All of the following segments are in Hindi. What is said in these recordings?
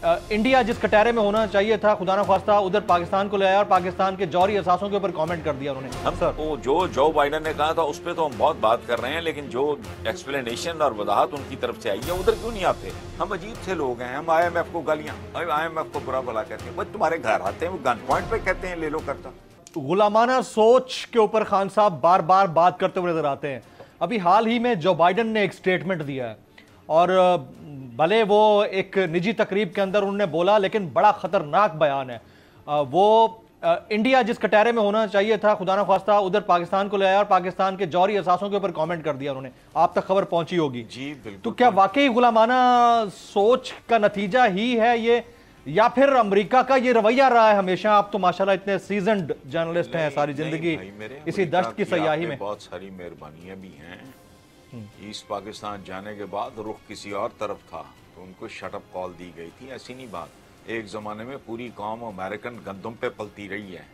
इंडिया जिस कटहरे में होना चाहिए था खुदा न खास्ता उधर पाकिस्तान को ले आया और पाकिस्तान के जौहरी असासों के ऊपर कमेंट कर दिया उन्होंने। हम सर वो जो बाइडन ने कहा था उस पर तो हम बहुत बात कर रहे हैं, लेकिन जो एक्सप्लेनेशन और वजाहत उनकी तरफ से आई है उधर क्यों नहीं आते? हम अजीब से लोग हैं। हम IMF को गालियां, IMF को बुरा भला कहते हैं, बस तुम्हारे घर आते हैं वो गन पॉइंट पे कहते हैं ले लो करता। गुलामाना सोच के ऊपर खान साहब बार बार बात करते हुए नजर आते हैं। अभी हाल ही में जो बाइडन ने एक स्टेटमेंट दिया है और भले वो एक निजी तकरीब के अंदर उन्होंने बोला, लेकिन बड़ा खतरनाक बयान है वो। इंडिया जिस कटहरे में होना चाहिए था खुदा न खास्ता उधर पाकिस्तान को ले आया और पाकिस्तान के जौहरी असासों के ऊपर कमेंट कर दिया उन्होंने। आप तक खबर पहुंची होगी जी बिल्कुल। तो क्या वाकई गुलामाना सोच का नतीजा ही है ये, या फिर अमेरिका का ये रवैया रहा है हमेशा? आप तो माशाल्लाह इतने सीजन्ड जर्नलिस्ट हैं, सारी जिंदगी इसी दश्त की सयाही में। बहुत सारी मेहरबानियां भी हैं। ईस्ट पाकिस्तान जाने के बाद रुख किसी और तरफ था तो उनको शटअप कॉल दी गई थी। ऐसी नहीं बात, एक जमाने में पूरी कौम अमेरिकन गंदम पे पलती रही है।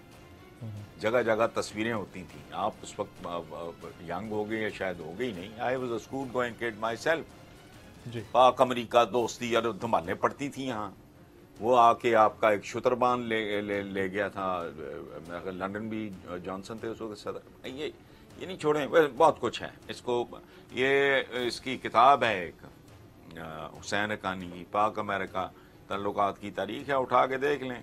जगह जगह तस्वीरें होती थी। आप उस वक्त यंग हो गए या शायद हो गई नहीं। I was a school going kid my self. पाक अमरीका दोस्ती और धमालें पड़ती थी यहाँ। वो आके आपका एक शुतरबान ले गया था। लंदन भी जॉनसन थे उस वक्त सदर। ये नहीं छोड़ें, बहुत कुछ है इसको। ये इसकी किताब है एक हुसैन हक्कानी की, पाक अमेरिका तल्लुकात की तारीख है, उठा के देख लें।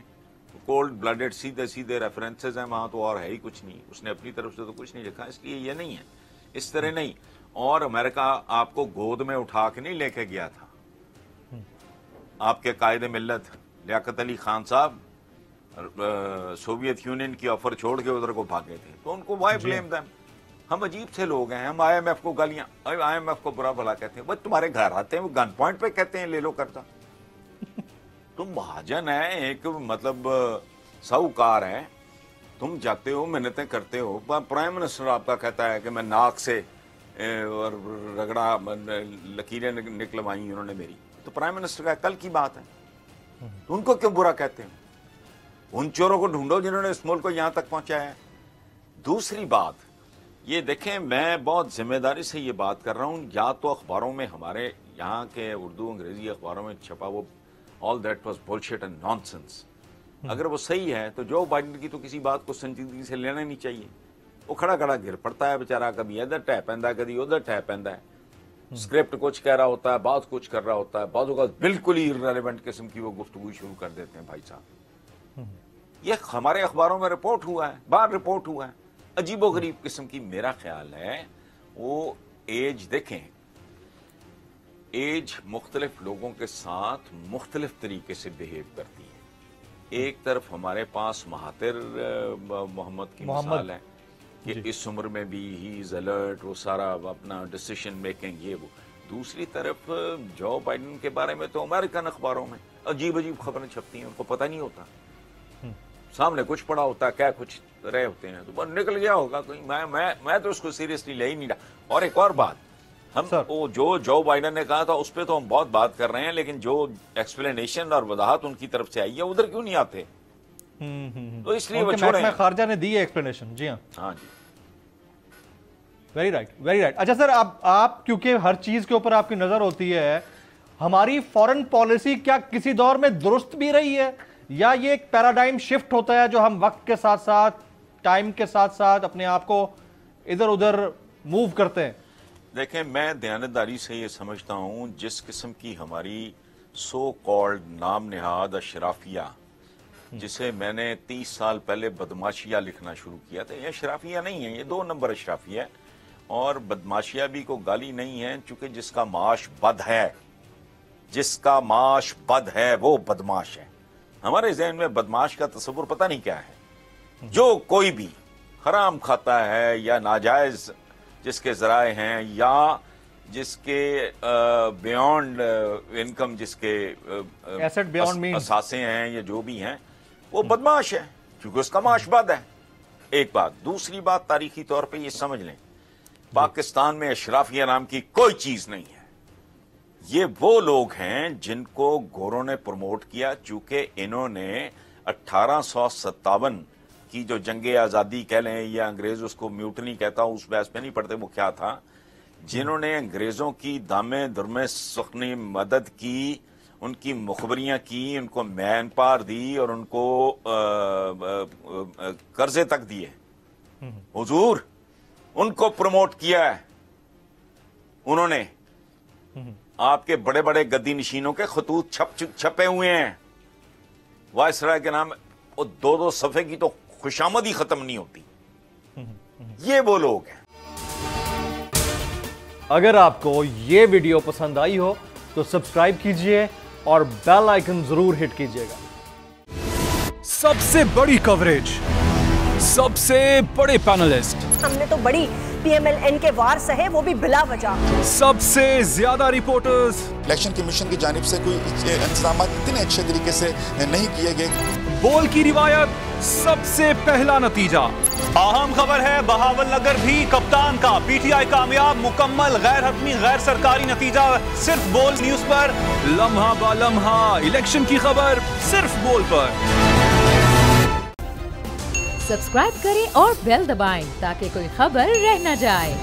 कोल्ड ब्लडेड सीधे सीधे रेफरेंसेस हैं वहाँ, तो और है ही कुछ नहीं। उसने अपनी तरफ से तो कुछ नहीं लिखा, इसलिए ये नहीं है, इस तरह नहीं। और अमेरिका आपको गोद में उठा के नहीं लेके गया था। आपके कायदे मिल्लत लियाकत अली खान साहब सोवियत यूनियन की ऑफर छोड़ के उधर को भागे थे, तो उनको वाई ब्लेम देम। हम अजीब से लोग हैं। हम IMF को गालियां, IMF को बुरा भला कहते हैं, बस तुम्हारे घर आते हैं वो गन पॉइंट पे कहते हैं ले लो करता। तुम महाजन है, एक मतलब साहूकार है, तुम जाते हो मिन्नतें करते हो। प्राइम मिनिस्टर आपका कहता है कि मैं नाक से और रगड़ा लकीरें निकलवाई उन्होंने मेरी, तो प्राइम मिनिस्टर का कल की बात है। तो उनको क्यों बुरा कहते हैं? उन चोरों को ढूंढो जिन्होंने इस मुल्क को यहां तक पहुंचाया है। दूसरी बात ये देखें, मैं बहुत जिम्मेदारी से ये बात कर रहा हूं, या तो अखबारों में हमारे यहाँ के उर्दू अंग्रेजी अखबारों में छपा वो all that was bullshit and nonsense, अगर वो सही है तो जो बाइडन की तो किसी बात को संजीदगी से लेना नहीं चाहिए। वो खड़ा खड़ा गिर पड़ता है बेचारा, कभी इधर टह पैंदा कभी उधर टह पैंदा है। स्क्रिप्ट कुछ कह रहा होता है, बात कुछ कर रहा होता है, बात बिल्कुल ही इररिलेवेंट किस्म की वो गुफ्तगू शुरू कर देते हैं। भाई साहब, ये हमारे अखबारों में रिपोर्ट हुआ है, बाहर रिपोर्ट हुआ है, अजीबो गरीब किस्म की। मेरा ख्याल है वो एज देखें, एज मुख्तलिफ लोगों के साथ मुख्तलिफ तरीके से बिहेव करती है। एक तरफ हमारे पास महातिर मोहम्मद की मिसाल है कि इस उम्र में भी ही इज अलर्ट, वो सारा अपना डिसीजन मेकिंग ये वो। दूसरी तरफ जो बाइडन के बारे में तो अमेरिकन अखबारों में अजीब अजीब खबरें छपती हैं, उनको पता नहीं होता। सामने कुछ पड़ा होता है, क्या कुछ रहे होते हैं, तो निकल गया होगा कोई। मैं तो उसको सीरियसली ले ही नहीं रहा। और एक और बात, हम वो जो बाइडन ने कहा था उस पर तो हम बहुत बात कर रहे हैं, लेकिन जो एक्सप्लेनेशन और वजाहत उनकी तरफ से आई है उधर क्यों नहीं आते? तो इसलिए वो छोड़े। खारजा ने दी है एक्सप्लेनेशन। जी हाँ जी, वेरी राइट, वेरी राइट। अच्छा सर, आप क्योंकि हर चीज के ऊपर आपकी नजर होती है, हमारी फॉरेन पॉलिसी क्या किसी दौर में दुरुस्त भी रही है, या ये एक पैराडाइम शिफ्ट होता है जो हम वक्त के साथ साथ, टाइम के साथ साथ अपने आप को इधर उधर मूव करते हैं? देखें, मैं दयानतदारी से ये समझता हूं, जिस किस्म की हमारी सो कॉल्ड नाम निहाद अशराफिया, जिसे मैंने 30 साल पहले बदमाशिया लिखना शुरू किया था, ये अशराफिया नहीं है, ये 2 नंबर अशराफिया है। और बदमाशिया भी को गाली नहीं है, चूंकि जिसका माश बद है, जिसका माश बद है वो बदमाश है। हमारे जहन में बदमाश का तस्वुर पता नहीं क्या है। जो कोई भी हराम खाता है या नाजायज जिसके जराए हैं, या जिसके बियॉन्ड इनकम, जिसके एसेट बियॉन्ड मींस असासे हैं, या जो भी हैं, वो बदमाश है क्योंकि उसका माश बद है। एक बात। दूसरी बात, तारीखी तौर पे ये समझ लें, पाकिस्तान में अशराफिया नाम की कोई चीज नहीं है। ये वो लोग हैं जिनको गोरों ने प्रमोट किया, चूंकि इन्होंने 1857 की जो जंगे आजादी कह लें या अंग्रेज उसको म्यूटनी कहता हूं, उस बहस पे नहीं पड़ते, वो क्या था, जिन्होंने अंग्रेजों की दामे दुर्मे सुखनी मदद की उनकी मुखबरियां की, उनको मैन पावर दी और उनको कर्जे तक दिए। हुजूर, उनको प्रमोट किया है उन्होंने। आपके बड़े बड़े गद्दी नशीनों के खतूत छपे हुए हैं वायसराय के नाम। वो 2-2 सफे की तो खुशामद ही खत्म नहीं होती। ये वो लोग हैं। अगर आपको ये वीडियो पसंद आई हो तो सब्सक्राइब कीजिए और बेल आइकन जरूर हिट कीजिएगा। सबसे बड़ी कवरेज, सबसे बड़े पैनलिस्ट, हमने तो बड़ी पीएमएलएन के वार सहे, वो भी बिला वजह। सबसे ज्यादा रिपोर्टर्स। इलेक्शन कमीशन की जानिब से कोई इंतजाम इतने अच्छे तरीके से नहीं किए गए। बोल की रिवायत, सबसे पहला नतीजा। अहम खबर है बहावलनगर भी कप्तान का, पीटीआई कामयाब, मुकम्मल गैर हतमी गैर सरकारी नतीजा सिर्फ बोल न्यूज पर। लम्हा बा लम्हा इलेक्शन की खबर सिर्फ बोल पर। सब्सक्राइब करें और बेल दबाएं ताकि कोई खबर रह न जाए।